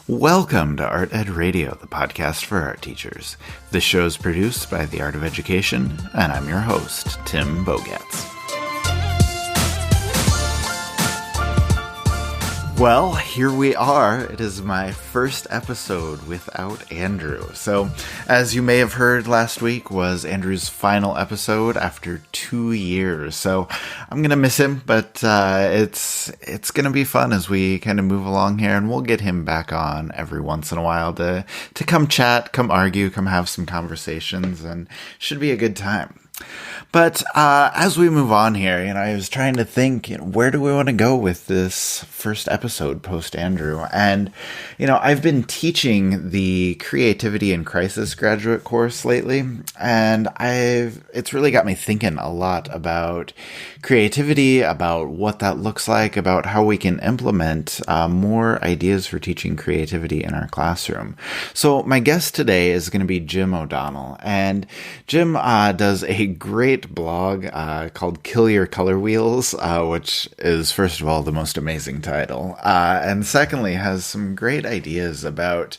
Welcome to Art Ed Radio, the podcast for art teachers. This show is produced by The Art of Education, and I'm your host, Tim Bogatz. Well, here we are. It is my first episode without Andrew. So, as you may have heard last week, was Andrew's final episode after 2 years. So, I'm going to miss him, but it's going to be fun as we kind of move along here, and we'll get him back on every once in a while to come chat, come argue, come have some conversations, and should be a good time. But as we move on here, I was trying to think, where do we want to go with this first episode post Andrew? And, I've been teaching the Creativity in Crisis graduate course lately, and it's really got me thinking a lot about creativity, about what that looks like, about how we can implement more ideas for teaching creativity in our classroom. So my guest today is going to be Jim O'Donnell, and Jim does a great blog called Kill Your Color Wheels, which is, first of all, the most amazing title, and secondly, has some great ideas about,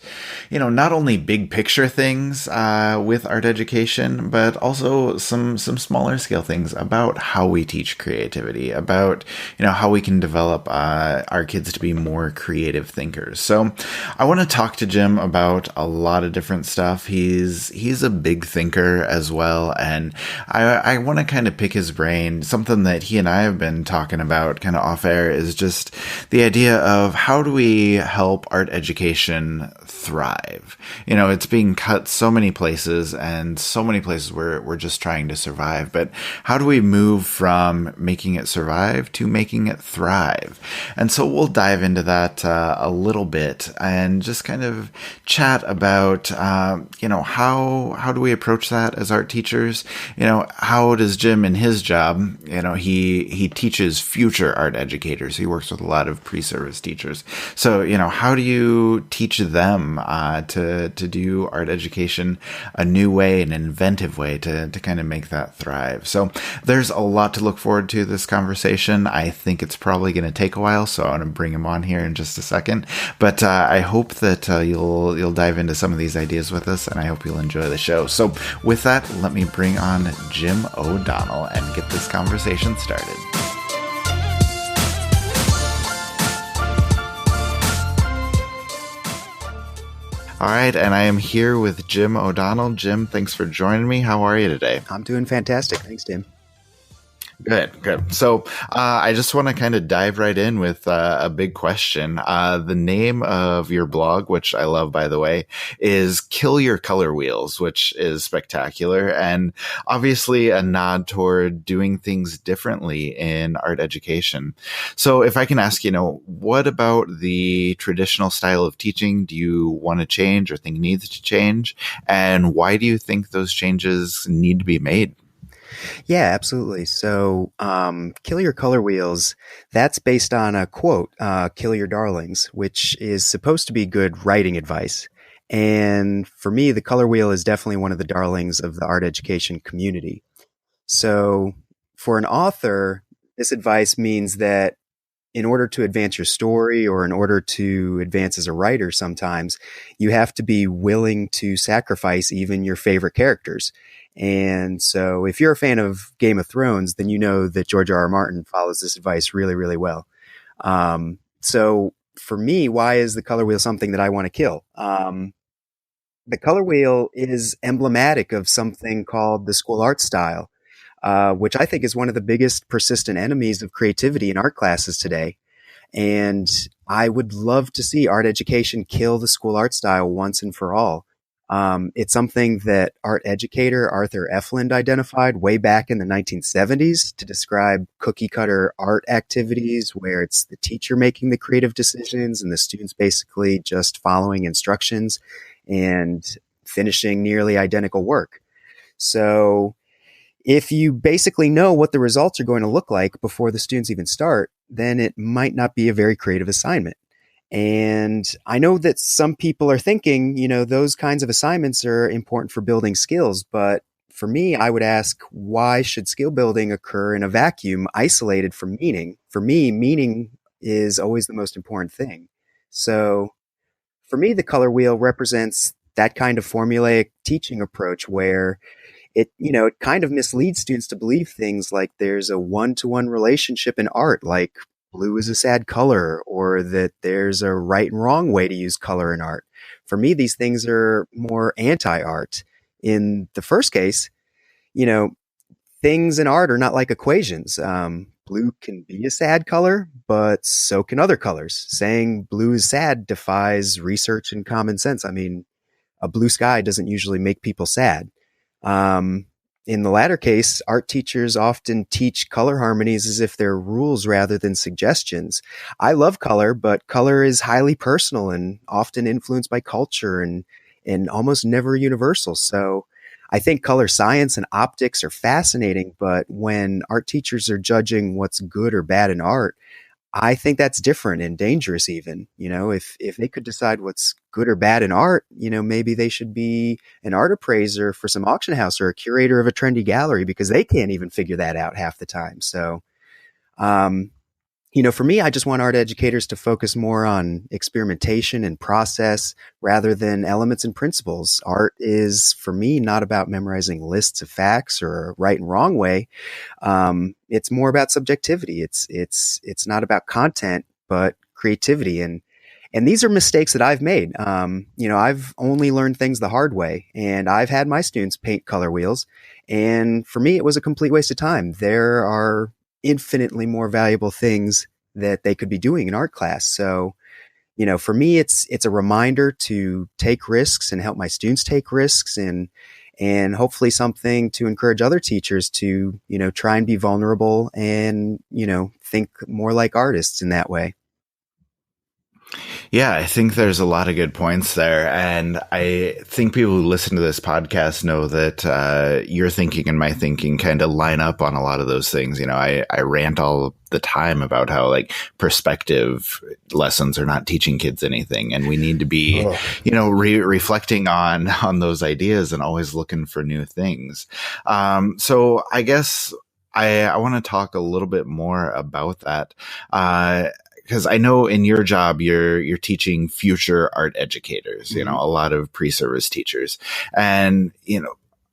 not only big picture things with art education, but also some smaller scale things about how we teach creativity, about, how we can develop our kids to be more creative thinkers. So I want to talk to Jim about a lot of different stuff. He's a big thinker as well, and I want to kind of pick his brain. Something that he and I have been talking about kind of off air is just the idea of how do we help art education thrive? It's being cut so many places, and so many places where we're just trying to survive. But how do we move from making it survive to making it thrive? And so we'll dive into that a little bit and just kind of chat about, how do we approach that as art teachers? How does Jim in his job, he teaches future art educators. He works with a lot of pre-service teachers. So, how do you teach them to do art education a new way, an inventive way to kind of make that thrive? So there's a lot to look forward to this conversation. I think it's probably going to take a while, so I want to bring him on here in just a second. But I hope that you'll dive into some of these ideas with us, and I hope you'll enjoy the show. So with that, let me bring on Jim O'Donnell and get this conversation started. All right, and I am here with Jim O'Donnell. Jim, thanks for joining me. How are you today? I'm doing fantastic. Thanks, Tim. Good. So I just want to kind of dive right in with a big question. The name of your blog, which I love, by the way, is Kill Your Color Wheels, which is spectacular, and obviously a nod toward doing things differently in art education. So if I can ask, what about the traditional style of teaching do you want to change or think needs to change? And why do you think those changes need to be made? Yeah, absolutely. So, Kill Your Color Wheels, that's based on a quote, Kill Your Darlings, which is supposed to be good writing advice. And for me, the color wheel is definitely one of the darlings of the art education community. So for an author, this advice means that in order to advance your story, or in order to advance as a writer, sometimes you have to be willing to sacrifice even your favorite characters. And so if you're a fan of Game of Thrones, then you know that George R.R. Martin follows this advice really, really well. So for me, why is the color wheel something that I want to kill? The color wheel is emblematic of something called the school art style, which I think is one of the biggest persistent enemies of creativity in art classes today. And I would love to see art education kill the school art style once and for all. It's something that art educator Arthur Efland identified way back in the 1970s to describe cookie cutter art activities where it's the teacher making the creative decisions and the students basically just following instructions and finishing nearly identical work. So if you basically know what the results are going to look like before the students even start, then it might not be a very creative assignment. And I know that some people are thinking, those kinds of assignments are important for building skills. But for me, I would ask, why should skill building occur in a vacuum isolated from meaning? For me, meaning is always the most important thing. So for me, the color wheel represents that kind of formulaic teaching approach where it kind of misleads students to believe things like there's a one-to-one relationship in art, like blue is a sad color, or that there's a right and wrong way to use color in art. For me, these things are more anti-art. In the first case, you know, things in art are not like equations. Blue can be a sad color, but so can other colors. Saying blue is sad defies research and common sense. I mean, a blue sky doesn't usually make people sad. Um, in the latter case, art teachers often teach color harmonies as if they're rules rather than suggestions. I love color, but color is highly personal and often influenced by culture and almost never universal. So I think color science and optics are fascinating, but when art teachers are judging what's good or bad in art, I think that's different and dangerous even. If they could decide what's good or bad in art, maybe they should be an art appraiser for some auction house or a curator of a trendy gallery because they can't even figure that out half the time. So, um, for me, I just want art educators to focus more on experimentation and process rather than elements and principles. Art is, for me, not about memorizing lists of facts or a right and wrong way. It's more about subjectivity. It's not about content, but creativity. And these are mistakes that I've made. I've only learned things the hard way, and I've had my students paint color wheels. And for me, it was a complete waste of time. There are infinitely more valuable things that they could be doing in art class. So, for me, it's a reminder to take risks and help my students take risks and hopefully something to encourage other teachers to, try and be vulnerable and, think more like artists in that way. Yeah, I think there's a lot of good points there. And I think people who listen to this podcast know that your thinking and my thinking kind of line up on a lot of those things. I rant all the time about how perspective lessons are not teaching kids anything. And we need to be, reflecting on those ideas and always looking for new things. So I guess I want to talk a little bit more about that. Because I know in your job, you're teaching future art educators, a lot of pre-service teachers. And,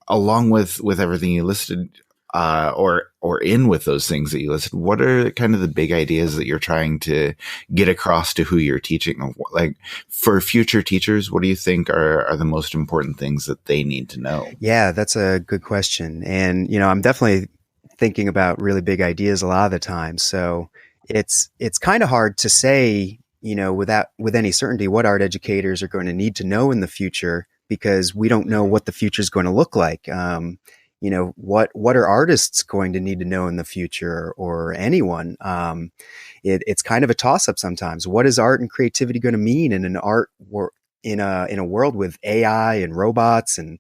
along with everything you listed, or in with those things that you listed, what are kind of the big ideas that you're trying to get across to who you're teaching? Like for future teachers, what do you think are the most important things that they need to know? Yeah, that's a good question. And, I'm definitely thinking about really big ideas a lot of the time. So it's kind of hard to say, with any certainty what art educators are going to need to know in the future because we don't know what the future is going to look like. What are artists going to need to know in the future or anyone? It's kind of a toss up sometimes. What is art and creativity going to mean in in a world with AI and robots and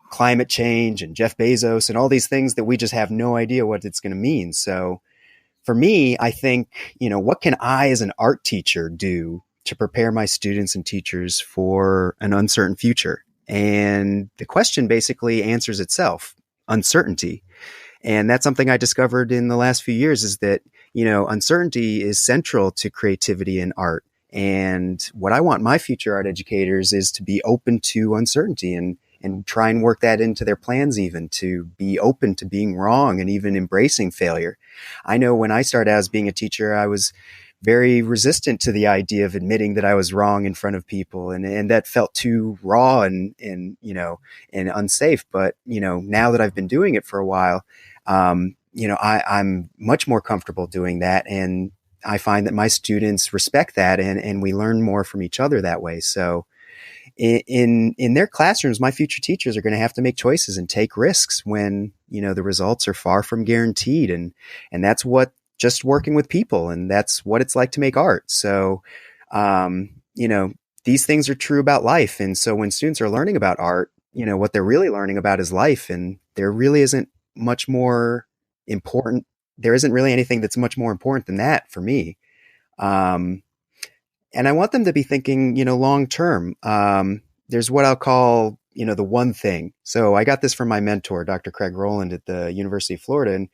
climate change and Jeff Bezos and all these things that we just have no idea what it's going to mean. So for me, I think, what can I as an art teacher do to prepare my students and teachers for an uncertain future? And the question basically answers itself, uncertainty. And that's something I discovered in the last few years is that, uncertainty is central to creativity in art. And what I want my future art educators is to be open to uncertainty and try and work that into their plans, even to be open to being wrong and even embracing failure. I know when I started out as being a teacher, I was very resistant to the idea of admitting that I was wrong in front of people. And that felt too raw and unsafe. But, now that I've been doing it for a while, I'm much more comfortable doing that. And I find that my students respect that and we learn more from each other that way. So in their classrooms, my future teachers are going to have to make choices and take risks when, the results are far from guaranteed. And that's what just working with people. And that's what it's like to make art. So, these things are true about life. And so when students are learning about art, what they're really learning about is life. And there really isn't much more important. There isn't really anything that's much more important than that for me. And I want them to be thinking, long term. There's what I'll call, the one thing. So I got this from my mentor, Dr. Craig Rowland at the University of Florida.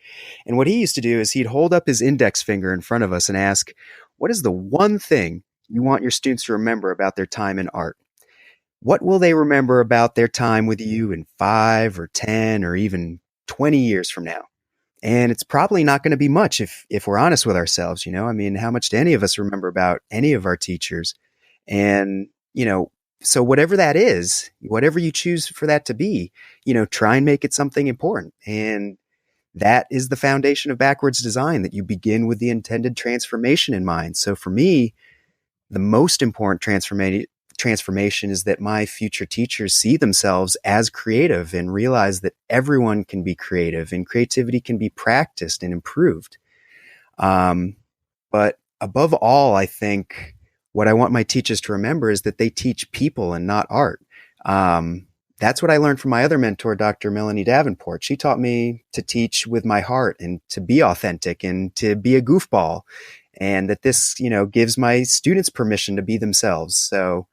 And what he used to do is he'd hold up his index finger in front of us and ask, what is the one thing you want your students to remember about their time in art? What will they remember about their time with you in 5 or 10 or even 20 years from now? And it's probably not going to be much if we're honest with ourselves, you know. I mean, how much do any of us remember about any of our teachers? And, so whatever that is, whatever you choose for that to be, try and make it something important. And that is the foundation of backwards design, that you begin with the intended transformation in mind. So for me, the most important transformation is that my future teachers see themselves as creative and realize that everyone can be creative and creativity can be practiced and improved. But above all, I think what I want my teachers to remember is that they teach people and not art. That's what I learned from my other mentor, Dr. Melanie Davenport. She taught me to teach with my heart and to be authentic and to be a goofball, and that this, gives my students permission to be themselves. So,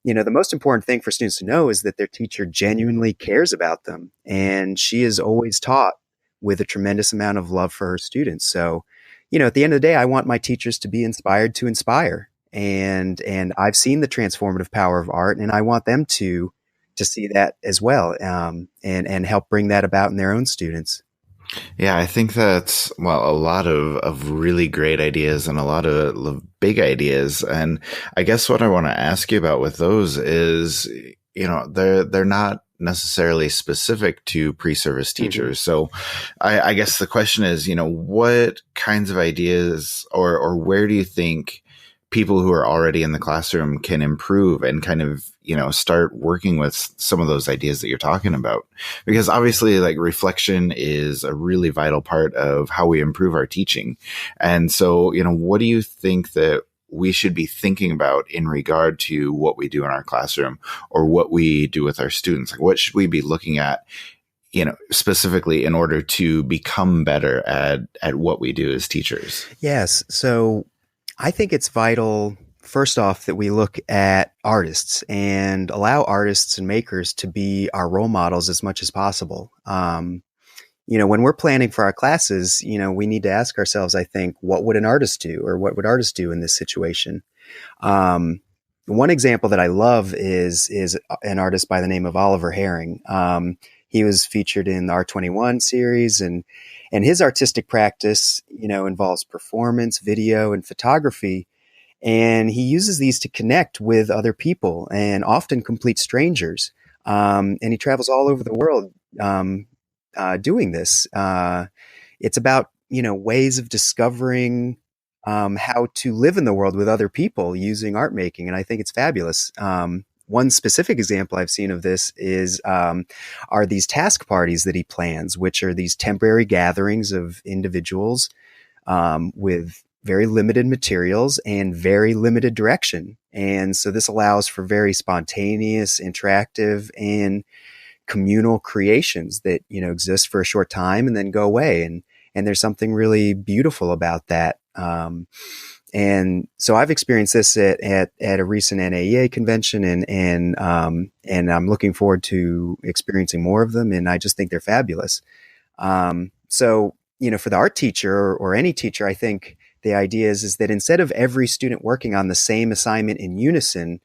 the most important thing for students to know is that their teacher genuinely cares about them. And she is always taught with a tremendous amount of love for her students. So, at the end of the day, I want my teachers to be inspired to inspire. And I've seen the transformative power of art, and I want them to see that as well, and help bring that about in their own students. Yeah, I think that's, well, a lot of really great ideas and a lot of big ideas. And I guess what I want to ask you about with those is, they're not necessarily specific to pre-service teachers. Mm-hmm. So I guess the question is, what kinds of ideas or where do you think people who are already in the classroom can improve and kind of, start working with some of those ideas that you're talking about? Because obviously, like, reflection is a really vital part of how we improve our teaching. And so, what do you think that we should be thinking about in regard to what we do in our classroom or what we do with our students? Like, what should we be looking at, specifically in order to become better at what we do as teachers? Yes. So I think it's vital, first off, that we look at artists and allow artists and makers to be our role models as much as possible. When we're planning for our classes, we need to ask ourselves, I think, what would an artist do, or what would artists do in this situation? One example that I love is an artist by the name of Oliver Herring. He was featured in the R21 series, and his artistic practice, involves performance, video, and photography. And he uses these to connect with other people, and often complete strangers. And he travels all over the world doing this. It's about, ways of discovering how to live in the world with other people using art making. And I think it's fabulous. One specific example I've seen of this are these task parties that he plans, which are these temporary gatherings of individuals with very limited materials and very limited direction. And so this allows for very spontaneous, interactive, and communal creations that, exist for a short time and then go away. And there's something really beautiful about that. And so I've experienced this at a recent NAEA convention, and I'm looking forward to experiencing more of them. And I just think they're fabulous. So, for the art teacher or any teacher, I think the idea is that instead of every student working on the same assignment in unison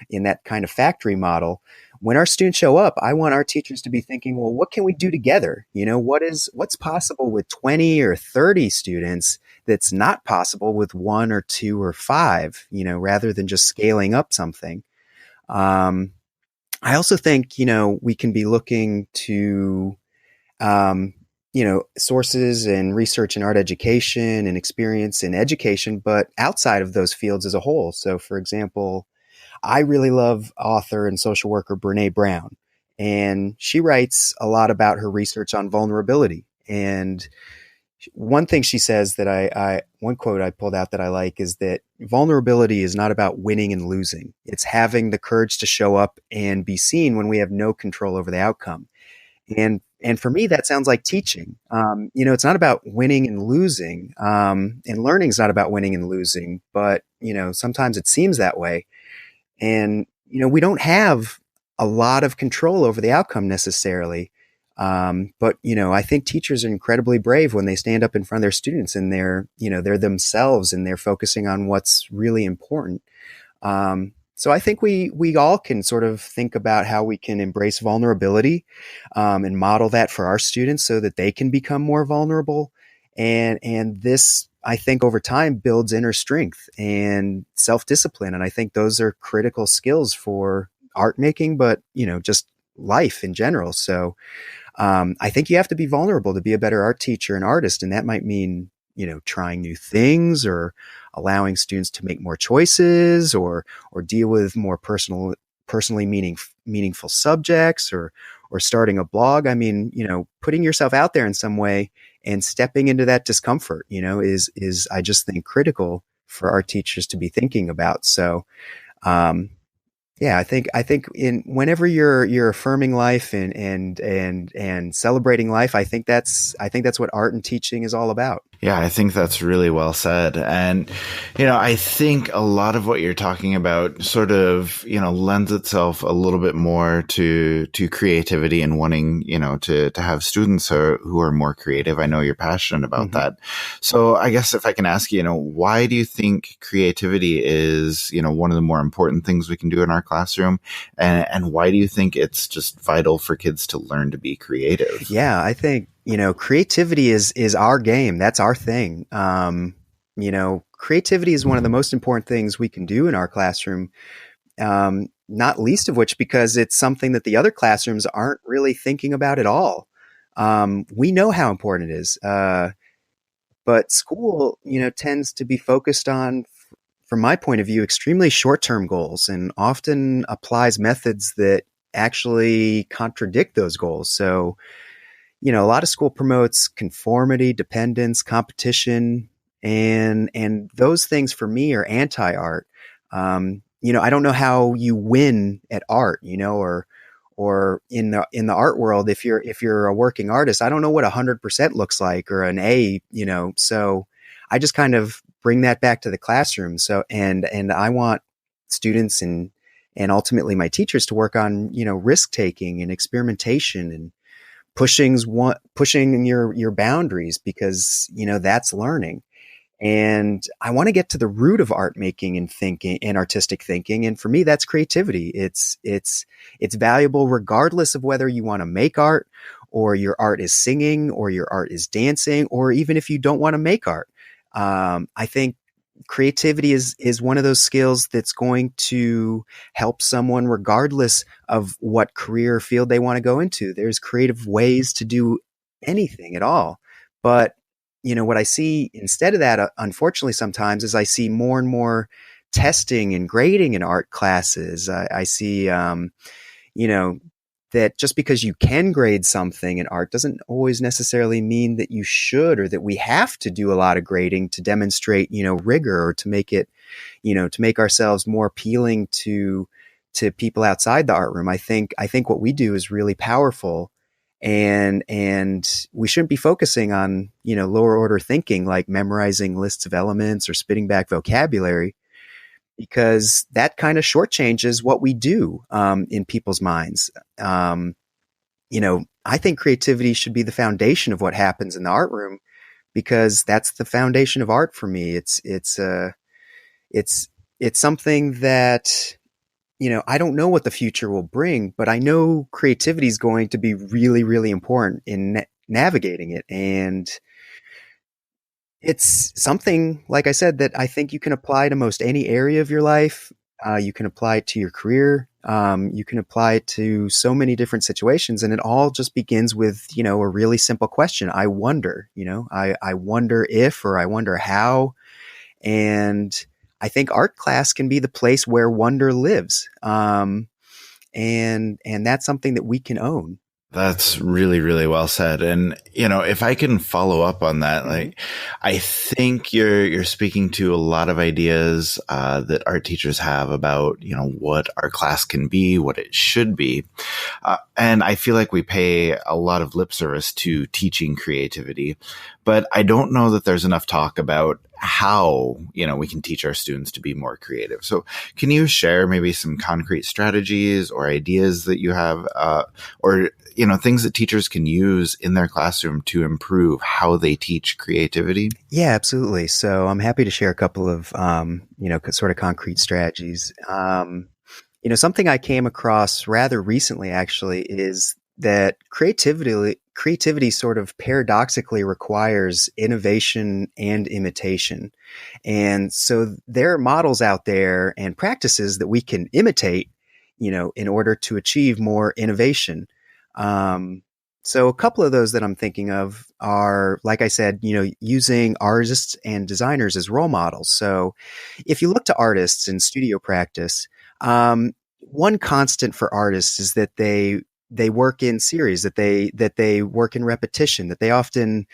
in that kind of factory model, when our students show up, I want our teachers to be thinking, well, what can we do together? What's possible with 20 or 30 students that's not possible with 1 or 2 or 5, rather than just scaling up something. I also think, we can be looking to, sources and research in art education and experience in education, but outside of those fields as a whole. So, for example, I really love author and social worker Brené Brown, and she writes a lot about her research on vulnerability. And one thing she says that one quote I pulled out that I like is that vulnerability is not about winning and losing. It's having the courage to show up and be seen when we have no control over the outcome. And for me, that sounds like teaching. It's not about winning and losing, and learning is not about winning and losing, but, sometimes it seems that way. And, we don't have a lot of control over the outcome necessarily. But I think teachers are incredibly brave when they stand up in front of their students and they're themselves and they're focusing on what's really important. So I think we all can sort of think about how we can embrace vulnerability, and model that for our students so that they can become more vulnerable. And this, I think, over time builds inner strength and self discipline. And I think those are critical skills for art making, but just life in general. So I think you have to be vulnerable to be a better art teacher and artist, and that might mean trying new things or allowing students to make more choices or deal with more personally meaningful subjects or starting a blog. I mean, putting yourself out there in some way and stepping into that discomfort, is I just think critical for art teachers to be thinking about. So, yeah, I think in whenever you're affirming life and celebrating life, I think that's what art and teaching is all about. Yeah, I think that's really well said. And, I think a lot of what you're talking about sort of, lends itself a little bit more to creativity and wanting, to have students who are more creative. I know you're passionate about that. So I guess if I can ask you, why do you think creativity is, one of the more important things we can do in our classroom? And why do you think it's just vital for kids to learn to be creative? Yeah, I think, creativity is our game. That's our thing. Creativity is one of the most important things we can do in our classroom. Not least of which because it's something that the other classrooms aren't really thinking about at all. We know how important it is. But school, tends to be focused on, from my point of view, extremely short-term goals and often applies methods that actually contradict those goals. So, a lot of school promotes conformity, dependence, competition, and those things for me are anti-art. I don't know how you win at art, or in the art world, if you're a working artist, I don't know what 100% looks like or an A, so I just kind of bring that back to the classroom. So, and I want students and ultimately my teachers to work on, risk taking and experimentation and pushing your boundaries, because, that's learning. And I want to get to the root of art making and thinking and artistic thinking. And for me, that's creativity. It's valuable regardless of whether you want to make art or your art is singing or your art is dancing, or even if you don't want to make art. I think creativity is one of those skills that's going to help someone regardless of what career or field they want to go into. There's creative ways to do anything at all. But what I see instead of that, unfortunately, sometimes is I see more and more testing and grading in art classes. I see, that just because you can grade something in art doesn't always necessarily mean that you should, or that we have to do a lot of grading to demonstrate, rigor, or to make it, to make ourselves more appealing to people outside the art room. I think what we do is really powerful. And we shouldn't be focusing on, lower order thinking, like memorizing lists of elements or spitting back vocabulary, because that kind of shortchanges what we do in people's minds. I think creativity should be the foundation of what happens in the art room, because that's the foundation of art for me. It's something that, I don't know what the future will bring, but I know creativity is going to be really, really important in navigating it. And it's something, like I said, that I think you can apply to most any area of your life. You can apply it to your career. You can apply it to so many different situations. And it all just begins with, a really simple question. I wonder, I wonder if, or I wonder how. And I think art class can be the place where wonder lives. And that's something that we can own. That's really, really well said. And, if I can follow up on that, I think you're speaking to a lot of ideas, that art teachers have about, what our class can be, what it should be. And I feel like we pay a lot of lip service to teaching creativity, but I don't know that there's enough talk about how, we can teach our students to be more creative. So can you share maybe some concrete strategies or ideas that you have, or, things that teachers can use in their classroom to improve how they teach creativity? Yeah, absolutely. So I'm happy to share a couple of, sort of concrete strategies. Something I came across rather recently actually is that creativity sort of paradoxically requires innovation and imitation. And so there are models out there and practices that we can imitate, in order to achieve more innovation. So a couple of those that I'm thinking of are, like I said, using artists and designers as role models. So if you look to artists in studio practice, one constant for artists is that they work in series, that they work in repetition, that they often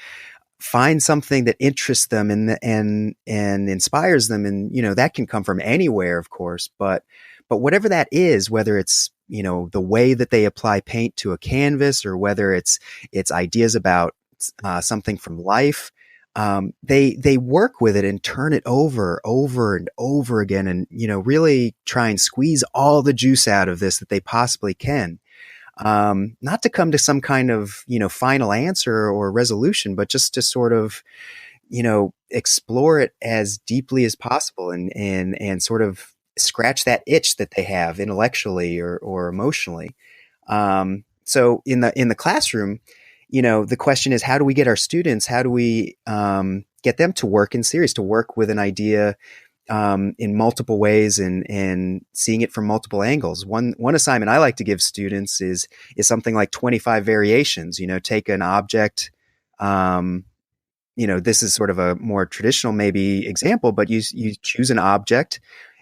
find something that interests them and inspires them, and that can come from anywhere, of course, but whatever that is, whether it's the way that they apply paint to a canvas, or whether it's ideas about something from life, they work with it and turn it over and over again, and really try and squeeze all the juice out of this that they possibly can. Not to come to some kind of, final answer or resolution, but just to sort of, explore it as deeply as possible, and sort of scratch that itch that they have intellectually or emotionally. So in the classroom, the question is, how do we get our students, how do we, get them to work in series, to work with an idea, in multiple ways, and seeing it from multiple angles. One assignment I like to give students is something like 25 variations. Take an object. This is sort of a more traditional maybe example, but you choose an object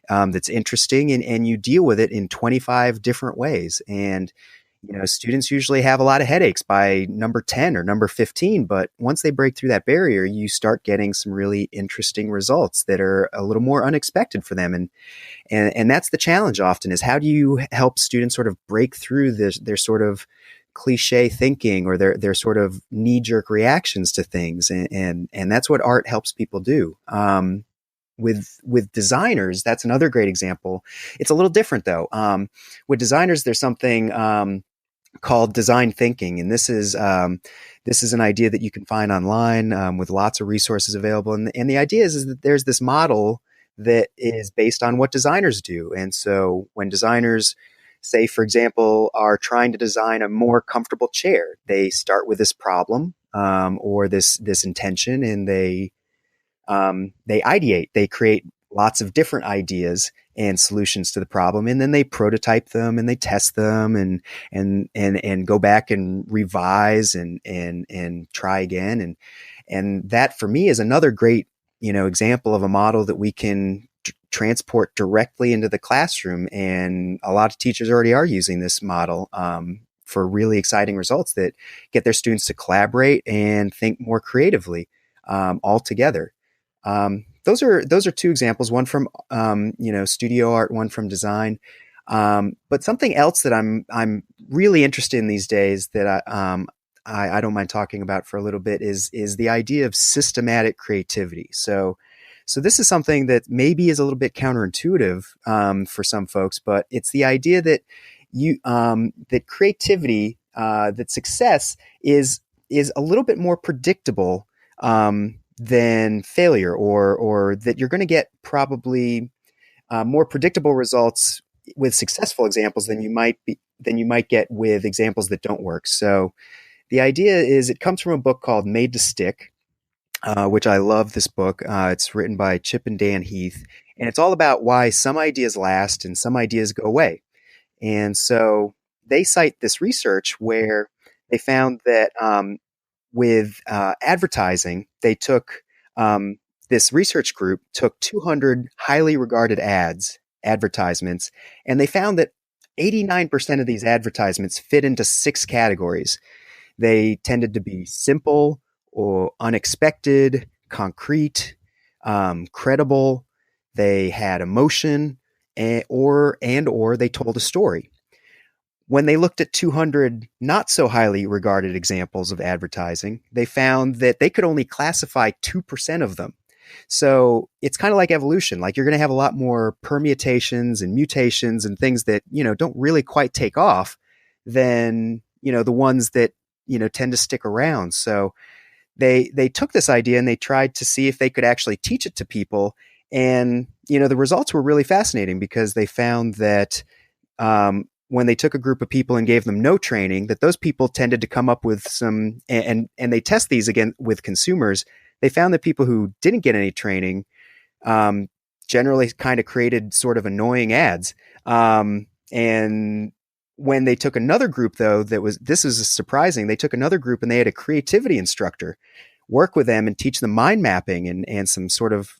that's interesting, and you deal with it in 25 different ways. And students usually have a lot of headaches by number 10 or number 15, but once they break through that barrier, you start getting some really interesting results that are a little more unexpected for them. And that's the challenge often, is how do you help students sort of break through their sort of cliche thinking, or their sort of knee-jerk reactions to things. And that's what art helps people do. With designers, that's another great example. It's a little different though. With designers, there's something called design thinking, and this is an idea that you can find online, with lots of resources available. And the idea is that there's this model that is based on what designers do. And so when designers, say, for example, are trying to design a more comfortable chair, they start with this problem, or this intention, and they ideate, they create lots of different ideas and solutions to the problem, and then they prototype them and they test them, and go back and revise and try again. And that for me is another great, example of a model that we can transport directly into the classroom. And a lot of teachers already are using this model, for really exciting results that get their students to collaborate and think more creatively, all together. Those are two examples, one from, studio art, one from design. But something else that I'm really interested in these days that I don't mind talking about for a little bit is the idea of systematic creativity. So this is something that maybe is a little bit counterintuitive, for some folks, but it's the idea that that creativity, that success is a little bit more predictable, than failure, or that you're going to get probably more predictable results with successful examples than you might get with examples that don't work. So the idea is, it comes from a book called Made to Stick, which I love this book. It's written by Chip and Dan Heath, and it's all about why some ideas last and some ideas go away. And so they cite this research where they found that, with advertising, they took, this research group took 200 highly regarded advertisements, and they found that 89% of these advertisements fit into 6 categories. They tended to be simple or unexpected, concrete, credible. They had emotion, or they told a story. When they looked at 200 not so highly regarded examples of advertising, they found that they could only classify 2% of them. So it's kind of like evolution. Like you're going to have a lot more permutations and mutations and things that, don't really quite take off than, the ones that, tend to stick around. So they took this idea and they tried to see if they could actually teach it to people. And, the results were really fascinating because they found that when they took a group of people and gave them no training, that those people tended to come up with some, and they test these again with consumers. They found that people who didn't get any training generally kind of created sort of annoying ads. And when they took another group, though, this is surprising. They took another group and they had a creativity instructor work with them and teach them mind mapping and some sort of,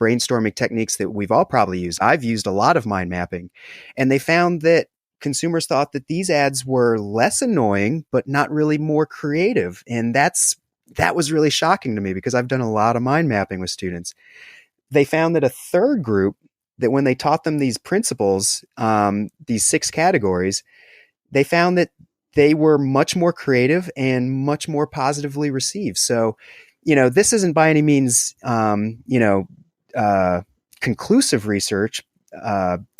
brainstorming techniques that we've all probably used. I've used a lot of mind mapping, and they found that consumers thought that these ads were less annoying, but not really more creative. And that was really shocking to me because I've done a lot of mind mapping with students. They found that a third group, that when they taught them these principles, these 6 categories, they found that they were much more creative and much more positively received. So, this isn't by any means, conclusive research,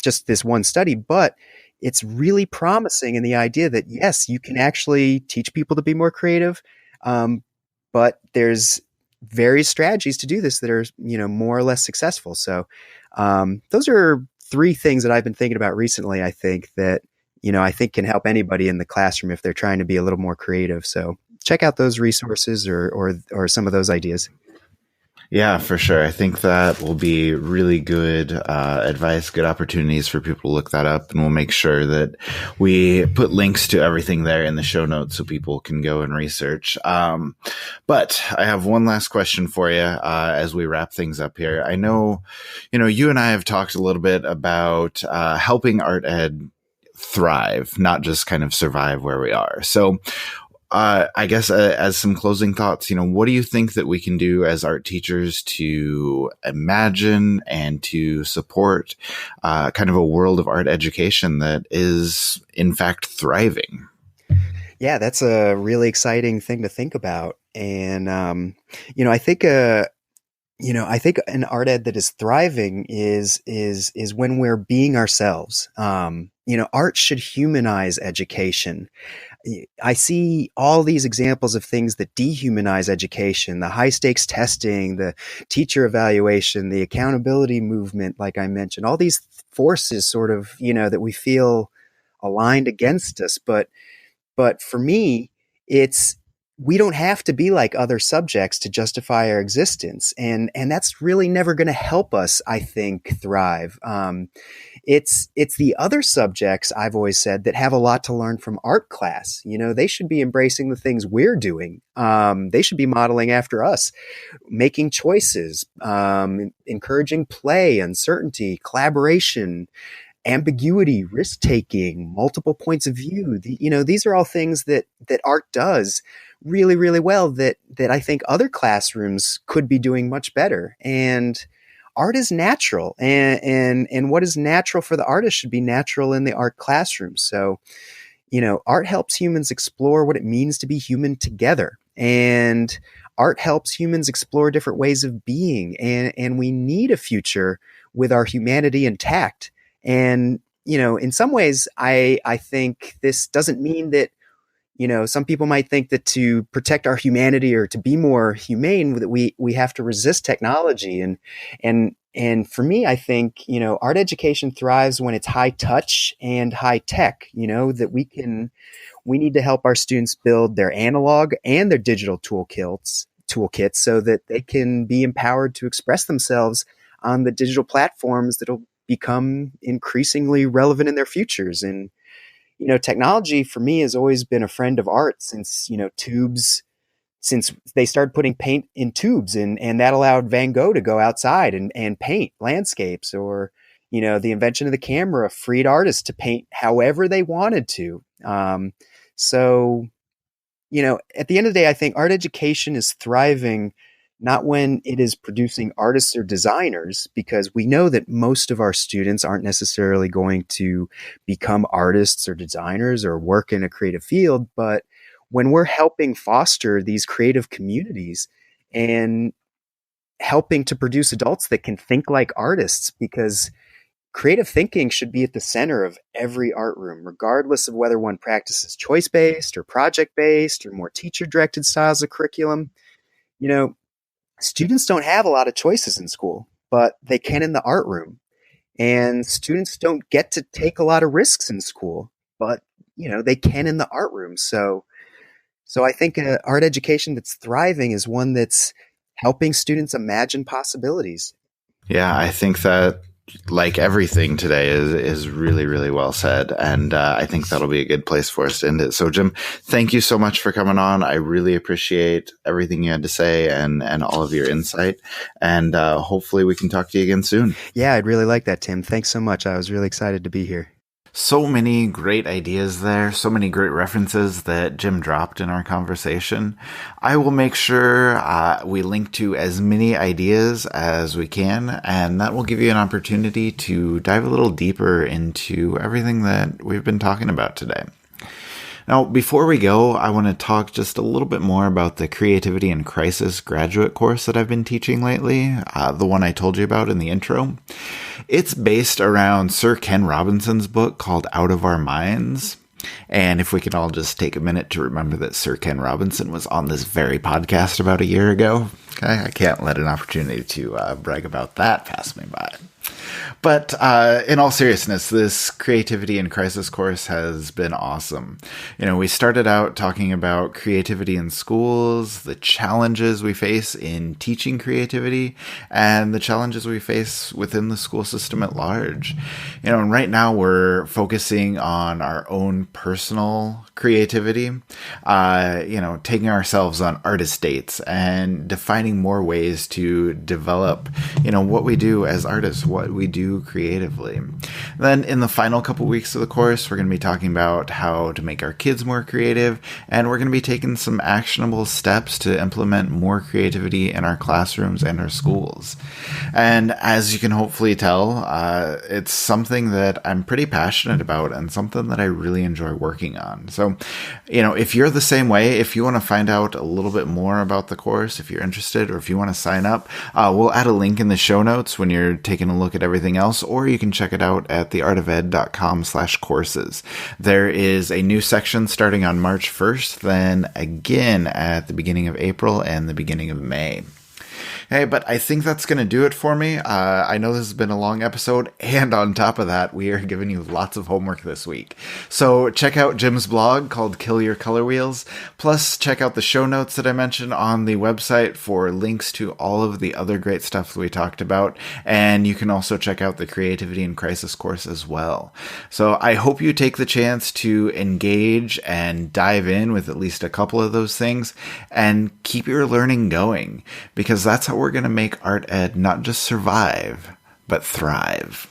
just this one study, but it's really promising in the idea that, yes, you can actually teach people to be more creative. But there's various strategies to do this that are, more or less successful. So those are 3 things that I've been thinking about recently, I think that, I think can help anybody in the classroom if they're trying to be a little more creative. So check out those resources or some of those ideas. Yeah, for sure. I think that will be really good advice, good opportunities for people to look that up. And we'll make sure that we put links to everything there in the show notes so people can go and research. But I have one last question for you as we wrap things up here. I know, you and I have talked a little bit about helping art ed thrive, not just kind of survive where we are. So I guess as some closing thoughts, what do you think that we can do as art teachers to imagine and to support kind of a world of art education that is, in fact, thriving? Yeah, that's a really exciting thing to think about. And, I think, I think an art ed that is thriving is when we're being ourselves. Art should humanize education. I see all these examples of things that dehumanize education, the high stakes testing, the teacher evaluation, the accountability movement, like I mentioned, all these forces sort of, that we feel aligned against us. But for me, we don't have to be like other subjects to justify our existence. And that's really never going to help us, I think, thrive. It's the other subjects, I've always said, that have a lot to learn from art class. They should be embracing the things we're doing. They should be modeling after us, making choices, encouraging play, uncertainty, collaboration, ambiguity, risk taking, multiple points of view. These are all things that art does really, really well that I think other classrooms could be doing much better. And art is natural, and what is natural for the artist should be natural in the art classroom. So, art helps humans explore what it means to be human together. And art helps humans explore different ways of being. And we need a future with our humanity intact. And, in some ways, I think this doesn't mean that, some people might think that to protect our humanity or to be more humane, that we have to resist technology. And for me, I think, art education thrives when it's high touch and high tech, that we need to help our students build their analog and their digital toolkits so that they can be empowered to express themselves on the digital platforms that'll become increasingly relevant in their futures. And, technology for me has always been a friend of art since they started putting paint in tubes, and that allowed Van Gogh to go outside and paint landscapes, or, the invention of the camera freed artists to paint however they wanted to. So, at the end of the day, I think art education is thriving not when it is producing artists or designers, because we know that most of our students aren't necessarily going to become artists or designers or work in a creative field, but when we're helping foster these creative communities and helping to produce adults that can think like artists, because creative thinking should be at the center of every art room, regardless of whether one practices choice-based or project-based or more teacher-directed styles of curriculum. You know, students don't have a lot of choices in school, but they can in the art room. And students don't get to take a lot of risks in school, but, they can in the art room. So I think an art education that's thriving is one that's helping students imagine possibilities. Yeah, I think that, like everything today, is really, really well said. And I think that'll be a good place for us to end it. So, Jim, thank you so much for coming on. I really appreciate everything you had to say and all of your insight. And hopefully we can talk to you again soon. Yeah, I'd really like that, Tim. Thanks so much. I was really excited to be here. So many great ideas there, so many great references that Jim dropped in our conversation. I will make sure we link to as many ideas as we can, and that will give you an opportunity to dive a little deeper into everything that we've been talking about today. Now, before we go, I want to talk just a little bit more about the Creativity in Crisis graduate course that I've been teaching lately, the one I told you about in the intro. It's based around Sir Ken Robinson's book called Out of Our Minds. And if we can all just take a minute to remember that Sir Ken Robinson was on this very podcast about a year ago. Okay? I can't let an opportunity to brag about that pass me by. But in all seriousness, this Creativity in Crisis course has been awesome. We started out talking about creativity in schools, the challenges we face in teaching creativity, and the challenges we face within the school system at large. And right now we're focusing on our own personal creativity, taking ourselves on artist dates and defining more ways to develop, what we do as artists, what we do creatively. Then in the final couple weeks of the course, we're going to be talking about how to make our kids more creative, and we're going to be taking some actionable steps to implement more creativity in our classrooms and our schools. And as you can hopefully tell, it's something that I'm pretty passionate about and something that I really enjoy working on. So, if you're the same way, if you want to find out a little bit more about the course, if you're interested, or if you want to sign up, we'll add a link in the show notes when you're taking a look at everything else, or you can check it out at theartofed.com/courses. There is a new section starting on March 1st, then again at the beginning of April and the beginning of May. Hey, but I think that's going to do it for me. I know this has been a long episode, and on top of that, we are giving you lots of homework this week. So check out Jim's blog called Kill Your Color Wheels. Plus, check out the show notes that I mentioned on the website for links to all of the other great stuff that we talked about. And you can also check out the Creativity in Crisis course as well. So I hope you take the chance to engage and dive in with at least a couple of those things and keep your learning going, because that's how we're going to make art ed not just survive, but thrive.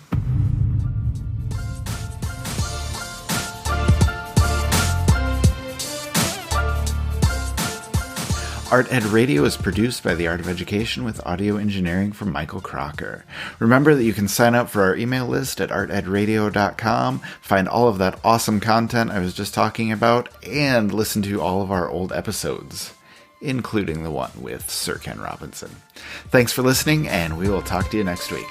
Art Ed Radio is produced by The Art of Education with audio engineering from Michael Crocker. Remember that you can sign up for our email list at artedradio.com, find all of that awesome content I was just talking about, and listen to all of our old episodes, including the one with Sir Ken Robinson. Thanks for listening, and we will talk to you next week.